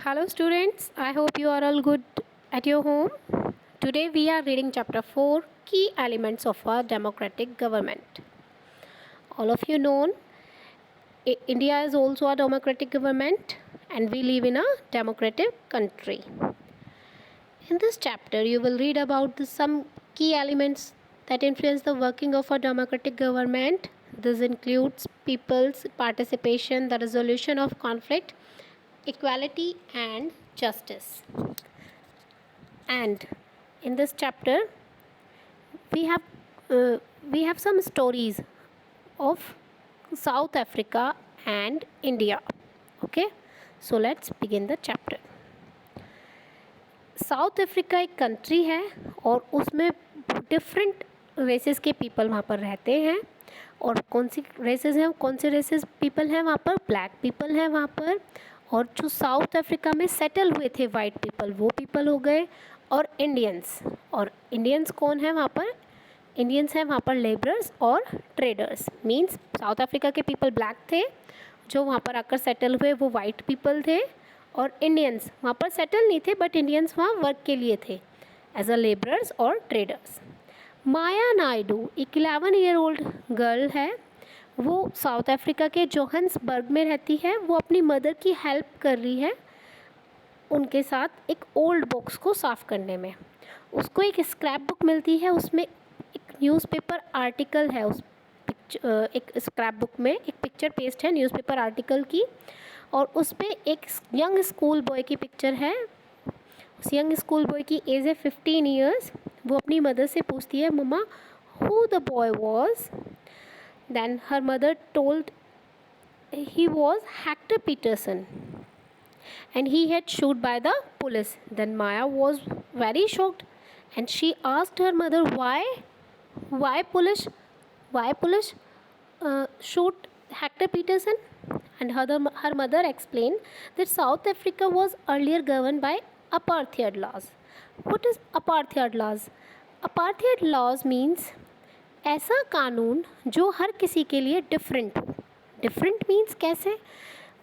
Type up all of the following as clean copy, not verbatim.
Hello students, I hope you are all good at your home. Today we are reading chapter 4 Key Elements of a Democratic Government. All of you know India is also a democratic government and we live in a democratic country. In this chapter you will read about some key elements that influence the working of a democratic government. This includes people's participation, the resolution of conflict, equality and justice. And in this chapter we have some stories of South Africa and India. Okay, so let's begin the chapter. South Africa एक country है और उसमें different races के people वहाँ पर रहते हैं. और कौन सी रेसेस हैं, कौन से रेसेस पीपल हैं वहाँ पर? ब्लैक पीपल हैं वहाँ पर. और जो साउथ अफ्रीका में सेटल हुए थे वाइट पीपल, वो पीपल हो गए. और इंडियंस, और इंडियंस कौन है वहाँ पर? इंडियंस हैं वहाँ पर लेबरर्स और ट्रेडर्स. मींस साउथ अफ्रीका के पीपल ब्लैक थे, जो वहाँ पर आकर सेटल हुए वो वाइट पीपल थे. और इंडियंस वहाँ पर सेटल नहीं थे, बट इंडियंस वहाँ वर्क के लिए थे एज अ लेबरर्स और ट्रेडर्स. माया नायडू एक 11 ईयर ओल्ड गर्ल है. वो साउथ अफ्रीका के जोहान्सबर्ग में रहती है. वो अपनी मदर की हेल्प कर रही है उनके साथ एक ओल्ड बॉक्स को साफ़ करने में. उसको एक स्क्रैप बुक मिलती है, उसमें एक न्यूज़पेपर आर्टिकल है. उस एक स्क्रैप बुक में एक पिक्चर पेस्ट है न्यूज़पेपर आर्टिकल की, और उस पर एक यंग स्कूल बॉय की पिक्चर है. उस यंग स्कूल बॉय की एज है 15 ईयर्स. वो अपनी मदर से पूछती है, mama who the boy was? Then her mother told he was Hector Pieterson and he had shot by the police. Then Maya was very shocked and she asked her mother why police shoot Hector Peterson. And her mother explained that South Africa was earlier governed by apartheid laws. What is apartheid laws? Apartheid laws means ऐसा कानून जो हर किसी के लिए different हो. Different means कैसे?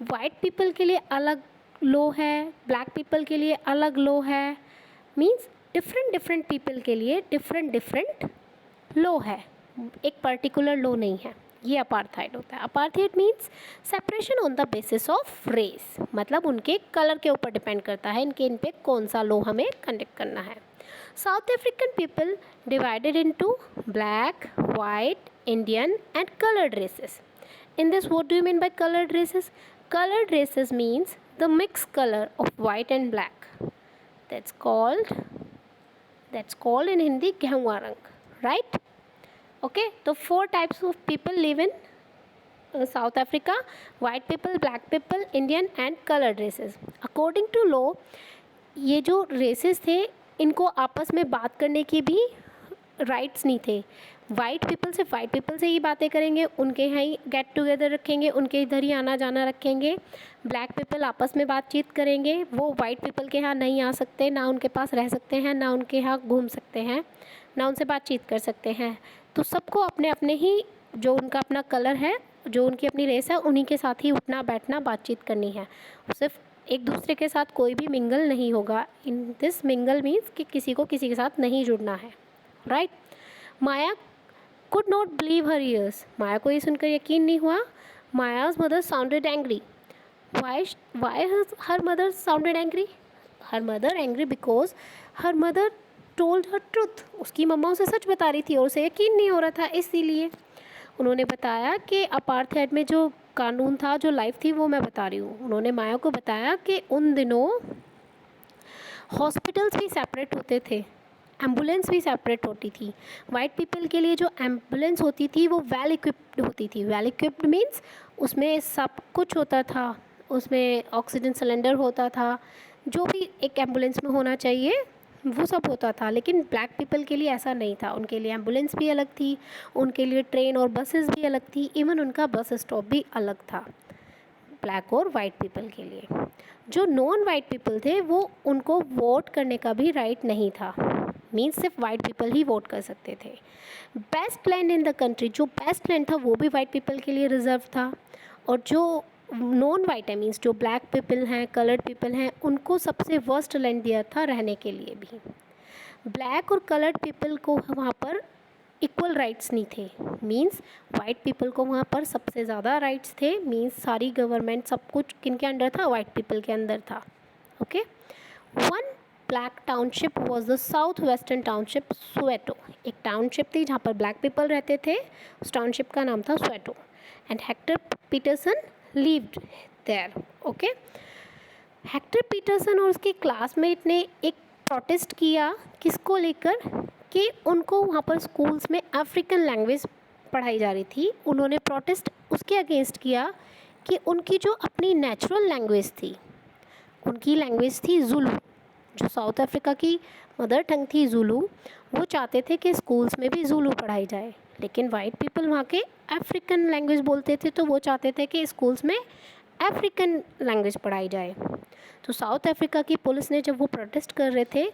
White people के लिए अलग लो है, ब्लैक पीपल के लिए अलग लो है. मीन्स डिफरेंट पीपल के लिए डिफरेंट लो है, एक पर्टिकुलर लो नहीं है. ये अपार्थाइड होता है. Apartheid means separation on the basis of race, मतलब उनके कलर के ऊपर डिपेंड करता है इन पे कौन सा लो हमें कंडक्ट करना है. South African people divided into black, white, Indian and coloured races. In this, what do you mean by colored races? Colored races means the mixed color of white and black. That's called in Hindi गेहुआ रंग, right? Okay, so 4 types of people live in South Africa: white people, black people, Indian and colored races. According to law, ये जो races थे इनको आपस में बात करने की भी राइट्स नहीं थे. वाइट पीपल सिर्फ वाइट पीपल से ही बातें करेंगे, उनके यहाँ ही गेट टुगेदर रखेंगे, उनके इधर ही आना जाना रखेंगे. ब्लैक पीपल आपस में बातचीत करेंगे, वो वाइट पीपल के यहाँ नहीं आ सकते, ना उनके पास रह सकते हैं, ना उनके यहाँ घूम सकते हैं, ना उनसे बातचीत कर सकते हैं. तो सबको अपने अपने ही जो उनका अपना कलर है, जो उनकी अपनी रेस है, उन्हीं के साथ ही उठना बैठना बातचीत करनी है. सिर्फ एक दूसरे के साथ कोई भी मिंगल नहीं होगा. इन दिस मिंगल मीन्स कि किसी को किसी के साथ नहीं जुड़ना है, right? Maya could not believe her ears. माया को ये सुनकर यकीन नहीं हुआ. Maya's mother sounded angry. Why her mother sounded angry? Her mother angry because her mother told her truth. उसकी मम्मा उसे सच बता रही थी और उसे यकीन नहीं हो रहा था. इसीलिए उन्होंने बताया कि अपार्थाइड में जो कानून था, जो लाइफ थी, वो मैं बता रही हूँ. उन्होंने माया को बताया कि उन दिनों हॉस्पिटल्स भी सेपरेट होते थे, एम्बुलेंस भी सेपरेट होती थी. वाइट पीपल के लिए जो एम्बुलेंस होती थी वो वेल इक्विप्ड होती थी. वेल इक्विप्ड मीन्स उसमें सब कुछ होता था, उसमें ऑक्सीजन सिलेंडर होता था, जो भी एक एम्बुलेंस में होना चाहिए वो सब होता था. लेकिन ब्लैक पीपल के लिए ऐसा नहीं था. उनके लिए एम्बुलेंस भी अलग थी, उनके लिए ट्रेन और बसेस भी अलग थी, इवन उनका बस स्टॉप भी अलग था ब्लैक और वाइट पीपल के लिए. जो नॉन वाइट पीपल थे वो उनको वोट करने का भी राइट नहीं था. मीन्स सिर्फ वाइट पीपल ही वोट कर सकते थे. Best land in the country, जो बेस्ट लैंड था वो भी वाइट पीपल के लिए रिजर्व था. और जो नॉन वाइट है मीन्स जो ब्लैक पीपल हैं, कलर्ड पीपल हैं, उनको सबसे वर्स्ट लैंड दिया था रहने के लिए भी। ब्लैक और कलर्ड पीपल को वहाँ पर इक्वल राइट्स नहीं थे, मीन्स वाइट पीपल को वहाँ पर सबसे ज़्यादा राइट्स थे, मीन्स सारी गवर्नमेंट सब कुछ किनके अंडर था, वाइट पीपल के अंदर था। Okay, one black township was the south western township Soweto. एक टाउनशिप थी जहाँ पर ब्लैक पीपल रहते थे, उस टाउनशिप का नाम था Soweto, and Hector Peterson lived there. Okay, Hector Peterson और उसके क्लासमेट ने एक प्रोटेस्ट किया, किसको लेकर, कि उनको वहाँ पर स्कूल्स में अफ्रीकन लैंग्वेज पढ़ाई जा रही थी। उन्होंने प्रोटेस्ट उसके अगेंस्ट किया कि उनकी जो अपनी नेचुरल लैंग्वेज थी, उनकी लैंग्वेज थी ज़ुलू, जो साउथ अफ्रीका की मदर टंग थी ज़ुलू, वो चाहते थे कि स्कूल्स में भी ज़ुलू पढ़ाई जाए, लेकिन वाइट पीपल वहाँ के अफ्रीकन लैंग्वेज बोलते थे, तो वो चाहते थे कि स्कूल्स में अफ्रीकन लैंग्वेज पढ़ाई जाए। तो साउथ अफ्रीका की पुलिस ने जब वो प्रोटेस्ट कर रहे थे,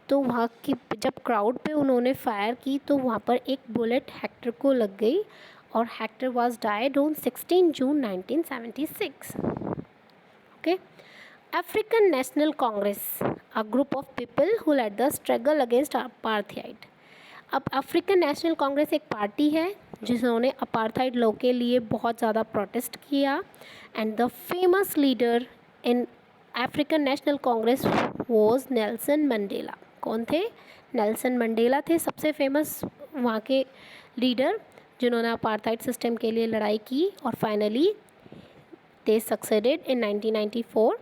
तो वहाँ की जब क्राउड पे उन्होंने फायर की, तो वहाँ पर एक बुलेट हेक्टर को लग गई और Hector was died on 16 June 1976। Okay, African National Congress, a group of people who led the struggle against apartheid. अब अफ्रीकन नेशनल कांग्रेस एक पार्टी है जिन्होंने अपार्थाइड लॉ के लिए बहुत ज़्यादा प्रोटेस्ट किया, and the famous leader in African National Congress was Nelson Mandela. कौन थे? नेल्सन मंडेला थे सबसे फेमस वहाँ के लीडर, जिन्होंने अपार्थाइड सिस्टम के लिए लड़ाई की, और फाइनली दे सक्सेडेड इन 1994,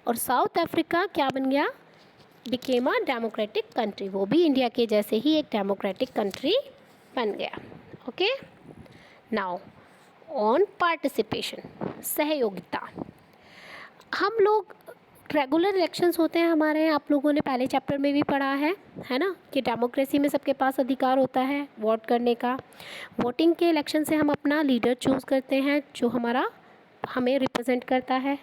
और साउथ अफ्रीका क्या बन गया, बिकेम अ डेमोक्रेटिक कंट्री, वो भी इंडिया के जैसे ही एक डेमोक्रेटिक कंट्री बन गया। Okay, now on participation, सहयोगिता। हम लोग रेगुलर इलेक्शंस होते हैं हमारे यहाँ, आप लोगों ने पहले चैप्टर में भी पढ़ा है ना, कि डेमोक्रेसी में सबके पास अधिकार होता है वोट करने का। वोटिंग के इलेक्शन से हम अपना लीडर चूज़ करते हैं जो हमें रिप्रेजेंट करता है,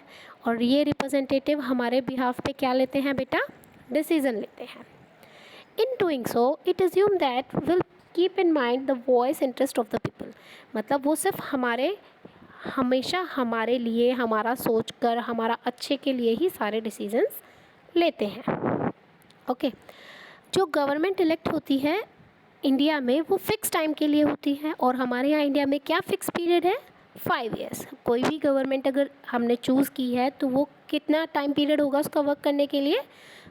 और ये रिप्रेजेंटेटिव हमारे बिहाफ पे क्या लेते हैं बेटा, डिसीज़न लेते हैं। In doing so it assume that will keep in mind the voice interest of the people, मतलब वो सिर्फ हमेशा हमारे लिए, हमारा सोच कर, हमारा अच्छे के लिए ही सारे डिसीजंस लेते हैं। ओके, जो गवर्नमेंट इलेक्ट होती है इंडिया में वो फिक्स टाइम के लिए होती है, और हमारे यहाँ इंडिया में क्या फिक्स पीरियड है, 5 ईयर्स। कोई भी गवर्नमेंट अगर हमने चूज़ की है तो वो कितना टाइम पीरियड होगा उसका वर्क करने के लिए,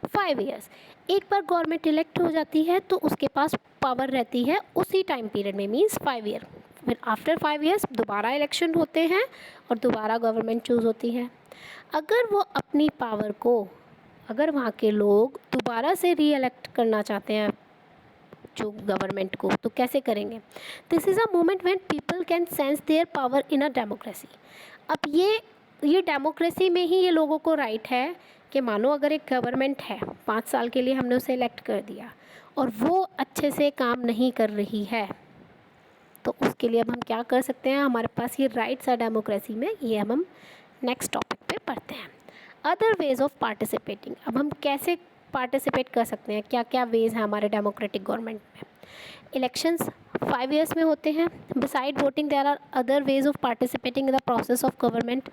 5 ईयर्स। एक बार गवर्नमेंट इलेक्ट हो जाती है तो उसके पास पावर रहती है उसी टाइम पीरियड में, मीन्स 5 ईयर। फिर आफ्टर 5 ईयर्स दोबारा इलेक्शन होते हैं और दोबारा गवर्नमेंट चूज़ होती है। अगर वो अपनी पावर को, अगर वहाँ के लोग दोबारा से री इलेक्ट करना चाहते हैं जो गवर्नमेंट को, तो कैसे करेंगे? This is a moment when people can sense their power in a democracy. अब ये डेमोक्रेसी में ही ये लोगों को राइट है कि मानो अगर एक गवर्नमेंट है, 5 साल के लिए हमने उसे इलेक्ट कर दिया और वो अच्छे से काम नहीं कर रही है, तो उसके लिए अब हम क्या कर सकते हैं, हमारे पास ये राइट्स है डेमोक्रेसी में, ये हम नेक्स्ट टॉपिक पे पढ़ते हैं। अदर वेज ऑफ पार्टिसिपेटिंग, अब हम कैसे पार्टिसिपेट कर सकते हैं, क्या क्या वेज हैं हमारे डेमोक्रेटिक गवर्नमेंट में। इलेक्शंस 5 ईयर्स में होते हैं। Besides voting there are other ways of participating in the process of government,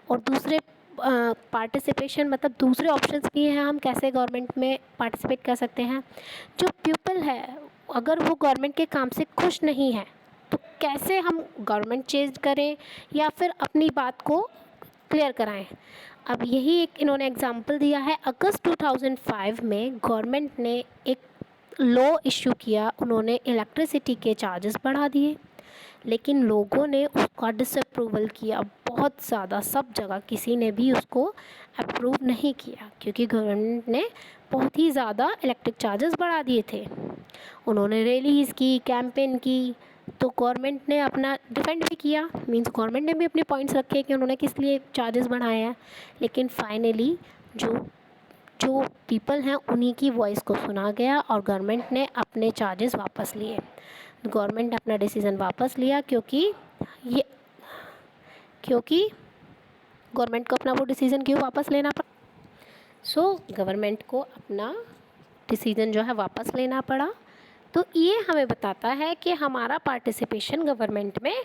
और दूसरे पार्टिसिपेशन मतलब दूसरे ऑप्शंस भी हैं, हम कैसे गवर्नमेंट में पार्टिसिपेट कर सकते हैं। जो पीपल है अगर वो गवर्नमेंट के काम से खुश नहीं है तो कैसे हम गवर्नमेंट चेंज करें या फिर अपनी बात को क्लियर कराएं। अब यही एक इन्होंने एग्जांपल दिया है। अगस्त 2005 में गवर्नमेंट ने एक लॉ इशू किया, उन्होंने इलेक्ट्रिसिटी के चार्जेस बढ़ा दिए, लेकिन लोगों ने उसका डिसअप्रूवल किया बहुत ज़्यादा, सब जगह किसी ने भी उसको अप्रूव नहीं किया क्योंकि गवर्नमेंट ने बहुत ही ज़्यादा इलेक्ट्रिक चार्जेस बढ़ा दिए थे। उन्होंने रैलीज़ की, कैंपेन की, तो गवर्नमेंट ने अपना डिफेंड भी किया, मींस गवर्नमेंट ने भी अपने पॉइंट्स रखे कि उन्होंने किस लिए चार्जेस बढ़ाए हैं, लेकिन फाइनली जो पीपल हैं उन्हीं की वॉइस को सुना गया और गवर्नमेंट ने अपने चार्जेस वापस लिए। गवर्नमेंट ने अपना डिसीज़न वापस लिया क्योंकि गवर्नमेंट को अपना वो डिसीज़न क्यों वापस लेना पड़ा, गवर्नमेंट को अपना डिसीज़न जो है वापस लेना पड़ा। तो ये हमें बताता है कि हमारा पार्टिसिपेशन गवर्नमेंट में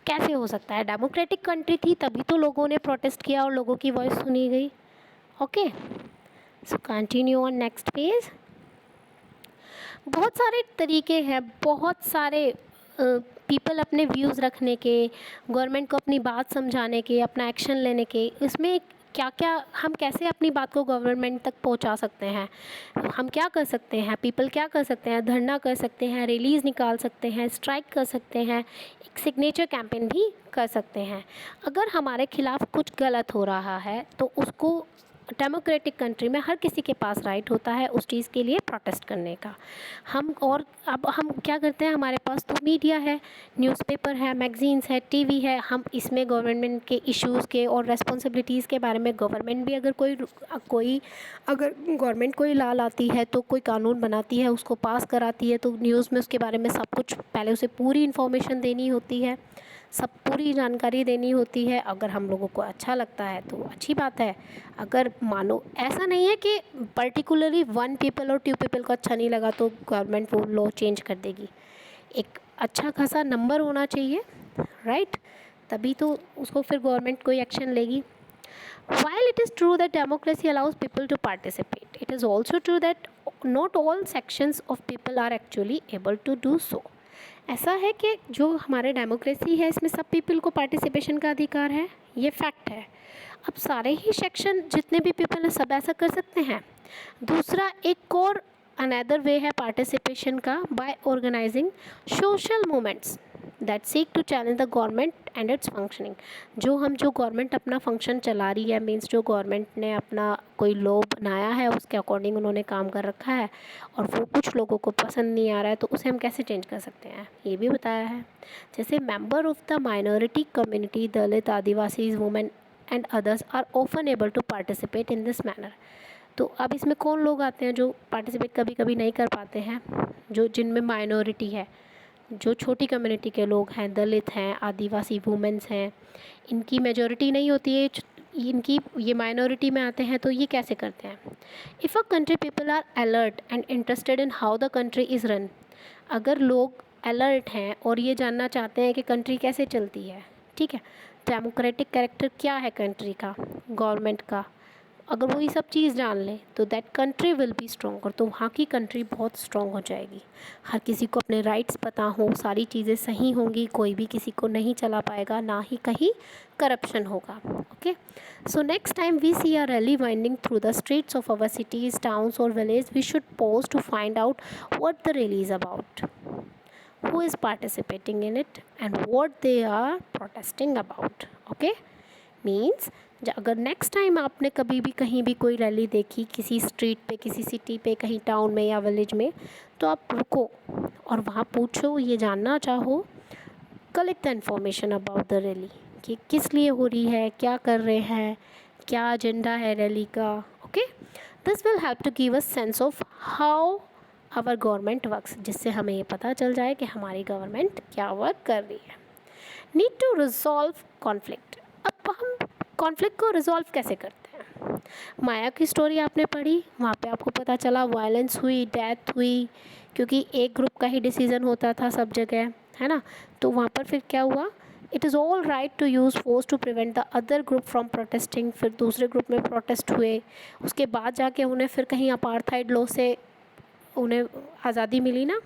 कैसे हो सकता है? डेमोक्रेटिक कंट्री थी तभी तो लोगों ने प्रोटेस्ट किया और लोगों की वॉइस सुनी गई। Okay, so continue on next page. बहुत सारे तरीके हैं, बहुत सारे पीपल अपने व्यूज़ रखने के, गवर्नमेंट को अपनी बात समझाने के, अपना एक्शन लेने के। इसमें क्या क्या हम कैसे अपनी बात को गवर्नमेंट तक पहुंचा सकते हैं, हम क्या कर सकते हैं, पीपल क्या कर सकते हैं? धरना कर सकते हैं, रैलीज़ निकाल सकते हैं, स्ट्राइक कर सकते हैं, एक सिग्नेचर कैंपेन भी कर सकते हैं। अगर हमारे खिलाफ़ कुछ गलत हो रहा है तो उसको डेमोक्रेटिक कंट्री में हर किसी के पास राइट होता है उस चीज़ के लिए प्रोटेस्ट करने का। अब हम क्या करते हैं, हमारे पास तो मीडिया है, न्यूज़पेपर है, मैगज़ीन्स है, टीवी है। हम इसमें गवर्नमेंट के इश्यूज़ के और रेस्पॉन्सिबिलिटीज़ के बारे में, गवर्नमेंट भी अगर अगर गवर्नमेंट कोई लॉ लाती है तो कोई कानून बनाती है, उसको पास कराती है, तो न्यूज़ में उसके बारे में सब कुछ पहले उसे पूरी इन्फॉर्मेशन देनी होती है, सब पूरी जानकारी देनी होती है। अगर हम लोगों को अच्छा लगता है तो अच्छी बात है। अगर मानो ऐसा नहीं है कि पर्टिकुलरली वन पीपल और टू पीपल को अच्छा नहीं लगा तो गवर्नमेंट वो लॉ चेंज कर देगी। एक अच्छा खासा नंबर होना चाहिए, राइट? तभी तो उसको फिर गवर्नमेंट कोई एक्शन लेगी। While it is true that democracy allows people to participate, it is also true that not all sections of people are actually able to do so. ऐसा है कि जो हमारे डेमोक्रेसी है इसमें सब पीपल को पार्टिसिपेशन का अधिकार है, ये फैक्ट है। अब सारे ही सेक्शन जितने भी पीपल हैं सब ऐसा कर सकते हैं। दूसरा एक और अनदर वे है पार्टिसिपेशन का, by organising social movements that seek to challenge the government and its functioning. जो गवर्नमेंट अपना फंक्शन चला रही है, मीन्स जो गवर्नमेंट ने अपना कोई लॉ बनाया है उसके अकॉर्डिंग उन्होंने काम कर रखा है और वो कुछ लोगों को पसंद नहीं आ रहा है तो उसे हम कैसे चेंज कर सकते हैं, ये भी बताया है। जैसे member of the minority community, Dalit, Adivasi, women and others are often able to participate in this manner. तो अब इसमें कौन लोग आते हैं जो पार्टिसिपेट कभी कभी नहीं कर पाते हैं? जिनमें माइनॉरिटी है, जो छोटी कम्युनिटी के लोग हैं, दलित हैं, आदिवासी, वुमेन्स हैं, इनकी मेजॉरिटी नहीं होती है, इनकी ये माइनॉरिटी में आते हैं। तो ये कैसे करते हैं? If a country people are alert and interested in how the country is run, अगर लोग अलर्ट हैं और ये जानना चाहते हैं कि कंट्री कैसे चलती है, ठीक है, डेमोक्रेटिक कैरेक्टर क्या है कंट्री का, गवर्नमेंट का, अगर वो ये सब चीज़ जान लें तो that country will be stronger, तो वहाँ की कंट्री बहुत स्ट्रॉन्ग हो जाएगी। हर किसी को अपने राइट्स पता हो, सारी चीज़ें सही होंगी, कोई भी किसी को नहीं चला पाएगा, ना ही कहीं करप्शन होगा। Okay, so next time we see a rally winding through the streets of our cities, towns और village, we should pause to find out what the rally is about, who is participating in it and what they are protesting about. Okay, means अगर next time आपने कभी भी कहीं भी कोई rally देखी, किसी स्ट्रीट पे, किसी सिटी पे, कहीं टाउन में या विलेज में, तो आप रुको और वहाँ पूछो, ये जानना चाहो, collect the information about the rally कि किस लिए हो रही है, क्या कर रहे हैं, क्या एजेंडा है रैली का। Okay, this will help to give a sense of how our government works, जिससे हमें ये पता चल जाए कि हमारी गवर्नमेंट क्या वर्क कर रही है। Need to resolve conflict. अब हम कॉन्फ्लिक्ट को रिजॉल्व कैसे करते हैं? माया की स्टोरी आपने पढ़ी, वहाँ पे आपको पता चला वायलेंस हुई, डेथ हुई, क्योंकि एक ग्रुप का ही डिसीज़न होता था सब जगह, है ना। तो वहाँ पर फिर क्या हुआ? It is all right to use force to prevent the other group from protesting. फिर दूसरे ग्रुप में प्रोटेस्ट हुए, उसके बाद जाके उन्हें फिर कहीं अपार्थाइड लॉ से उन्हें आज़ादी मिली ना।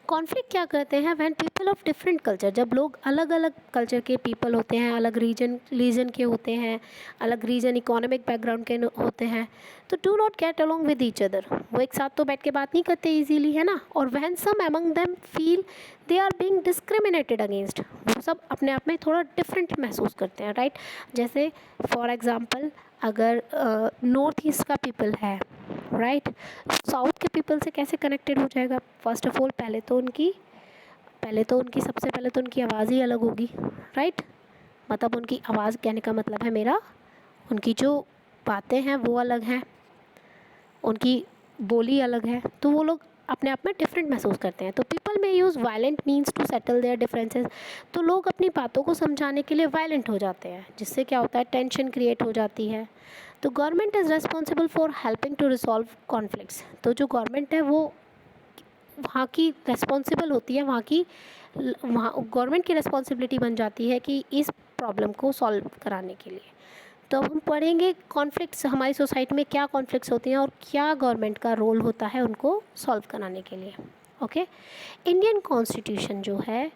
कॉन्फ्लिक्ट क्या करते हैं? When people of different culture, जब लोग अलग अलग कल्चर के पीपल होते हैं, अलग रीजन के होते हैं, अलग रीजन इकोनॉमिक बैकग्राउंड के होते हैं, तो do not get along with each other, वो एक साथ तो बैठ के बात नहीं करते इजीली, है ना। और when some among them feel they are being discriminated against, वो सब अपने आप में थोड़ा डिफरेंट महसूस करते हैं, राइट। जैसे फॉर एग्ज़ाम्पल अगर नॉर्थ ईस्ट का पीपल है, राइट, साउथ के पीपल से कैसे कनेक्टेड हो जाएगा? फर्स्ट ऑफ ऑल पहले तो उनकी सबसे पहले तो उनकी आवाज़ ही अलग होगी, राइट। मतलब उनकी आवाज़ कहने का मतलब है मेरा, उनकी जो बातें हैं वो अलग हैं, उनकी बोली अलग है, तो वो लोग अपने आप में डिफरेंट महसूस करते हैं। तो people may use violent means to settle their differences, तो लोग अपनी बातों को समझाने के लिए वायलेंट हो जाते हैं, जिससे क्या होता है? टेंशन क्रिएट हो जाती है। तो government is responsible for helping to resolve conflicts, तो जो गवर्नमेंट है वो वहाँ की रिस्पॉन्सिबल होती है, वहाँ गवर्नमेंट की रिस्पॉन्सिबिलिटी बन जाती है कि इस प्रॉब्लम को सॉल्व कराने के लिए। तो अब हम पढ़ेंगे कॉन्फ्लिक्ट्स, हमारी सोसाइटी में क्या कॉन्फ्लिक्ट्स होती हैं और क्या गवर्नमेंट का रोल होता है उनको सॉल्व कराने के लिए। ओके, इंडियन कॉन्स्टिट्यूशन जो है,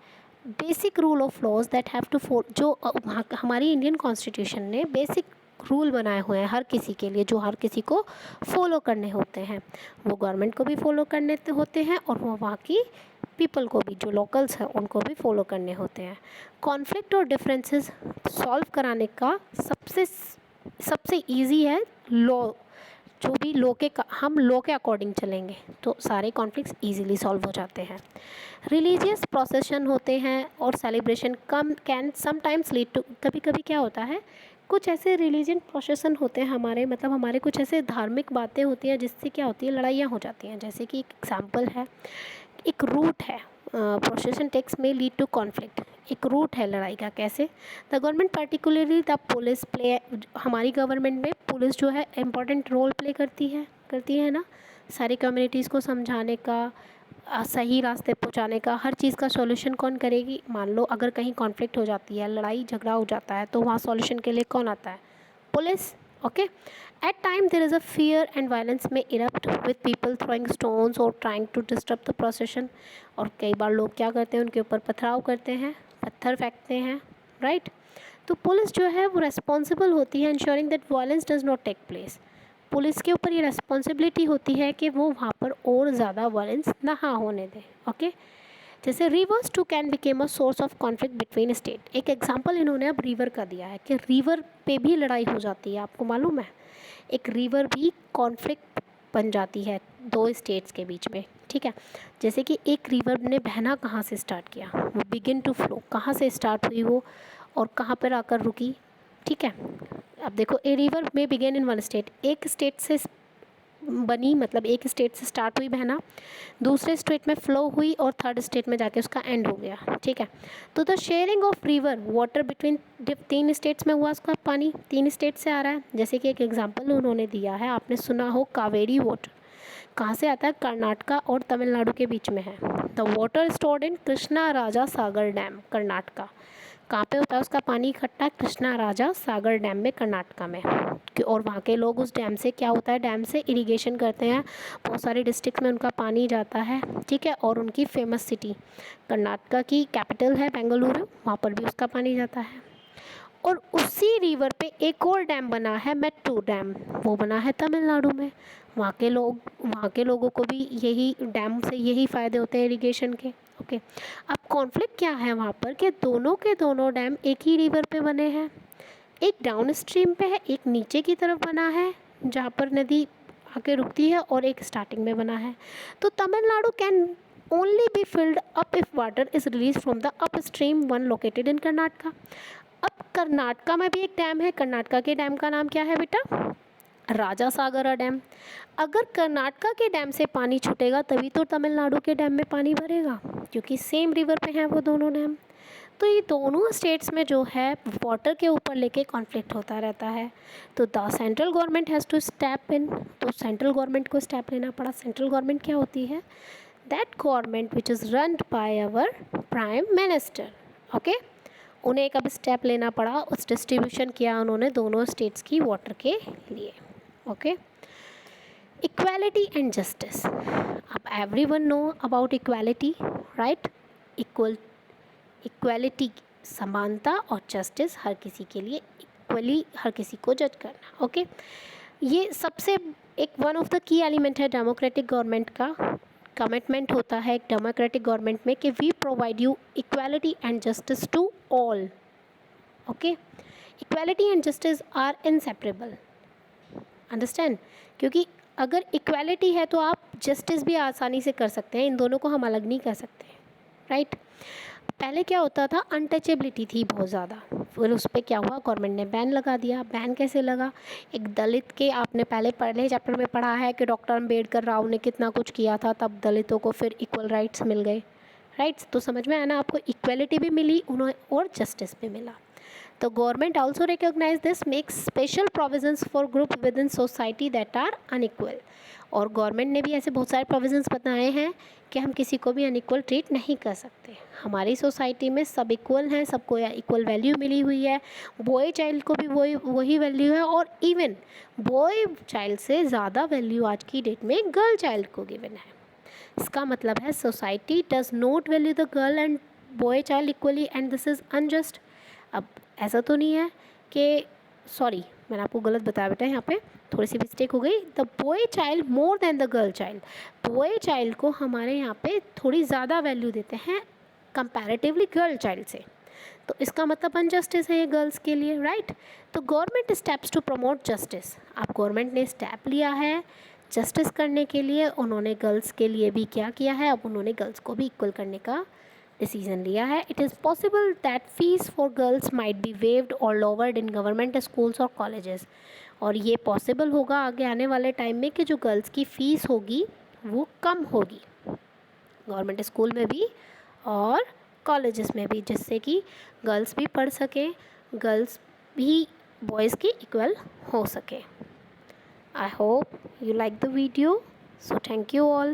basic rule of laws that have to जो हमारी इंडियन कॉन्स्टिट्यूशन ने बेसिक रूल बनाए हुए हैं हर किसी के लिए, जो हर किसी को फॉलो करने होते हैं, वो गवर्नमेंट को भी फॉलो करने होते हैं और वो वहाँ की पीपल को भी, जो लोकल्स हैं उनको भी फॉलो करने होते हैं। कॉन्फ्लिक्ट और डिफरेंसेस सॉल्व कराने का सबसे इजी है लॉ। जो भी हम लॉ के अकॉर्डिंग चलेंगे तो सारे कॉन्फ्लिक्ट्स इजीली सॉल्व हो जाते हैं। रिलीजियस प्रोसेशन होते हैं और celebration can sometimes lead to, कभी कभी क्या होता है, कुछ ऐसे रिलीजन प्रोसेशन होते हैं हमारे, मतलब हमारे कुछ ऐसे धार्मिक बातें होती हैं जिससे क्या होती है, लड़ाइयाँ हो जाती हैं। जैसे कि एक एग्जाम्पल है, एक रूट है, प्रोसेशन टेक्स में लीड टू कॉन्फ्लिक्ट, एक रूट है लड़ाई का। कैसे? The government particularly the police play, हमारी गवर्नमेंट में पुलिस जो है इम्पोर्टेंट रोल प्ले करती है ना, सारी कम्युनिटीज़ को समझाने का, सही रास्ते पहुंचाने का, हर चीज़ का सॉल्यूशन कौन करेगी। मान लो अगर कहीं कॉन्फ्लिक्ट हो जाती है, लड़ाई झगड़ा हो जाता है, तो वहाँ सॉल्यूशन के लिए कौन आता है? Police. Okay, at time there is a fear and violence may erupt with people throwing stones और trying to disturb the procession. और कई बार लोग क्या करते हैं, उनके ऊपर पथराव करते हैं, पत्थर फेंकते हैं, राइट। तो पुलिस जो है वो रेस्पॉन्सिबल होती है ensuring that violence does not take place. Police के ऊपर ये रेस्पॉन्सिबिलिटी होती है कि वो वहाँ पर और ज़्यादा वायलेंस ना होने दें। ओके, जैसे rivers too can become a source of conflict between state. एक एग्जांपल इन्होंने अब रिवर का दिया है कि रिवर पे भी लड़ाई हो जाती है, आपको मालूम है, एक रिवर भी कॉन्फ्लिक्ट बन जाती है दो स्टेट्स के बीच में। ठीक है, जैसे कि एक रिवर ने बहना कहाँ से स्टार्ट किया, वो बिगिन टू फ्लो, कहाँ से स्टार्ट हुई वो और कहाँ पर आकर रुकी। ठीक है, अब देखो, ए रिवर में बिगेन इन वन स्टेट, एक स्टेट से बनी, मतलब एक स्टेट से स्टार्ट हुई बहना, दूसरे स्टेट में फ्लो हुई और थर्ड स्टेट में जाके उसका एंड हो गया। ठीक है, तो the sharing of river water between तीन स्टेट्स में हुआ, उसका पानी तीन स्टेट से आ रहा है। जैसे कि एक एग्जांपल उन्होंने दिया है, आपने सुना हो कावेरी वाटर, कहाँ से आता है? कर्नाटका और तमिलनाडु के बीच में है। The water stored in Krishna Raja Sagar dam, Karnataka. कहाँ पे होता है उसका पानी इकट्ठा? कृष्णा राजा सागर डैम में, कर्नाटका में। और वहाँ के लोग उस डैम से, क्या होता है, डैम से इरिगेशन करते हैं, बहुत सारे डिस्ट्रिक्ट में उनका पानी जाता है। ठीक है, और उनकी फेमस सिटी, कर्नाटका की कैपिटल है बेंगलुरु, वहाँ पर भी उसका पानी जाता है। और उसी रिवर पे एक और डैम बना है, मेट्टू डैम, वो बना है तमिलनाडु में। वहाँ के लोगों को भी यही डैम से यही फ़ायदे होते हैं इरिगेशन के। ओके, अब कॉन्फ्लिक्ट क्या है वहाँ पर कि दोनों के दोनों डैम एक ही रिवर पे बने हैं, एक डाउन स्ट्रीम पे है, एक नीचे की तरफ बना है जहाँ पर नदी आके रुकती है, और एक स्टार्टिंग में बना है। तो Tamil Nadu can only be filled up if water is release from the up stream one located in Karnataka. अब कर्नाटका में भी एक डैम है, कर्नाटका के डैम का नाम क्या है बेटा? राजा सागरा डैम। अगर कर्नाटका के डैम से पानी छूटेगा तभी तो तमिलनाडु के डैम में पानी भरेगा, क्योंकि सेम रिवर पे हैं वो दोनों डैम। तो ये दोनों स्टेट्स में जो है वाटर के ऊपर लेके कॉन्फ्लिक्ट होता रहता है। तो the central government has to step in, तो सेंट्रल गवर्नमेंट को स्टेप लेना पड़ा। सेंट्रल गवर्नमेंट क्या होती है? That government which is run by our prime minister. Okay, उन्हें एक अब स्टेप लेना पड़ा, उस डिस्ट्रीब्यूशन किया उन्होंने दोनों स्टेट्स की वाटर के लिए। Okay, equality and justice. अब everyone know about equality, right? Equality, समानता, और जस्टिस, हर किसी के लिए इक्वली हर किसी को जज करना। ओके, ये सबसे एक one of the key element है डेमोक्रेटिक गवर्नमेंट का। कमिटमेंट होता है एक डेमोक्रेटिक गवर्नमेंट में कि we provide you equality and justice to all. Okay, equality and justice are inseparable, understand? क्योंकि अगर इक्वालिटी है तो आप जस्टिस भी आसानी से कर सकते हैं, इन दोनों को हम अलग नहीं कर सकते, राइट? पहले क्या होता था, अनटचेबिलिटी थी बहुत ज़्यादा, फिर उस पर क्या हुआ, गवर्नमेंट ने बैन लगा दिया। बैन कैसे लगा? एक दलित के, आपने पहले चैप्टर में पढ़ा है कि डॉक्टर अम्बेडकर राव ने कितना कुछ किया था, तब दलितों को फिर इक्वल राइट्स मिल गए, राइट्स। तो समझ में आया ना आपको, इक्वलिटी भी मिली उन्हें और जस्टिस भी मिला। तो government also recognise this, makes special provisions for group within society that are unequal. और गवर्नमेंट ने भी ऐसे बहुत सारे प्रोविजंस बताए हैं कि हम किसी को भी अनइक्वल ट्रीट नहीं कर सकते। हमारी सोसाइटी में सब इक्वल हैं, सबको इक्वल वैल्यू मिली हुई है, बॉय चाइल्ड को भी वही वैल्यू है, और इवन बॉय चाइल्ड से ज़्यादा वैल्यू आज की डेट में गर्ल चाइल्ड को गिवन है। इसका मतलब है society does not value the girl and boy child equally and this is unjust. अब ऐसा तो नहीं है कि, सॉरी मैंने आपको गलत बताया बेटा, यहाँ पे थोड़ी सी मिस्टेक हो गई। The boy child more than the girl child, boy child को हमारे यहाँ पे थोड़ी ज़्यादा वैल्यू देते हैं कंपैरेटिवली गर्ल चाइल्ड से, तो इसका मतलब अनजस्टिस है ये गर्ल्स के लिए, राइट। तो government steps to promote justice, अब गवर्नमेंट ने स्टेप लिया है जस्टिस करने के लिए, उन्होंने गर्ल्स के लिए भी क्या किया है, अब उन्होंने गर्ल्स को भी इक्वल करने का डिसीजन लिया है। It is possible that fees for girls might be waived और लोवर्ड इन गवर्नमेंट स्कूल्स और कॉलेजेस, और ये पॉसिबल होगा आगे आने वाले टाइम में कि जो गर्ल्स की फ़ीस होगी वो कम होगी गवर्नमेंट स्कूल में भी और कॉलेजेस में भी, जिससे कि गर्ल्स भी पढ़ सकें, गर्ल्स भी बॉयज़ की इक्वल हो सके। I hope you like the video, so thank you all.